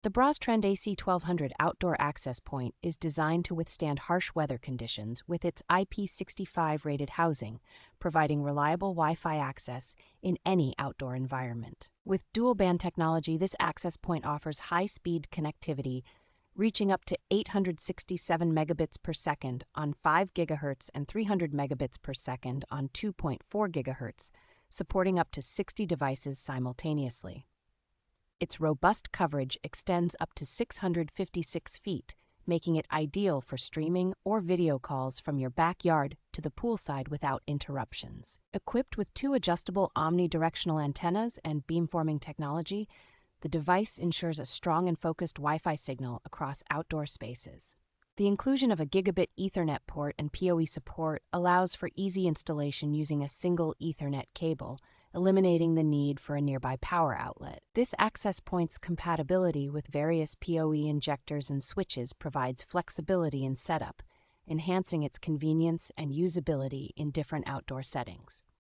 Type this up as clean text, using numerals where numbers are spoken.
The BrosTrend AC1200 outdoor access point is designed to withstand harsh weather conditions with its IP65 rated housing, providing reliable Wi-Fi access in any outdoor environment. With dual-band technology, this access point offers high-speed connectivity reaching up to 867 megabits per second on 5 gigahertz and 300 megabits per second on 2.4 gigahertz, supporting up to 60 devices simultaneously. Its robust coverage extends up to 656 feet, making it ideal for streaming or video calls from your backyard to the poolside without interruptions. Equipped with 2 adjustable omni-directional antennas and beamforming technology, the device ensures a strong and focused Wi-Fi signal across outdoor spaces. The inclusion of a gigabit Ethernet port and PoE support allows for easy installation using a single Ethernet cable, eliminating the need for a nearby power outlet. This access point's compatibility with various PoE injectors and switches provides flexibility in setup, enhancing its convenience and usability in different outdoor settings.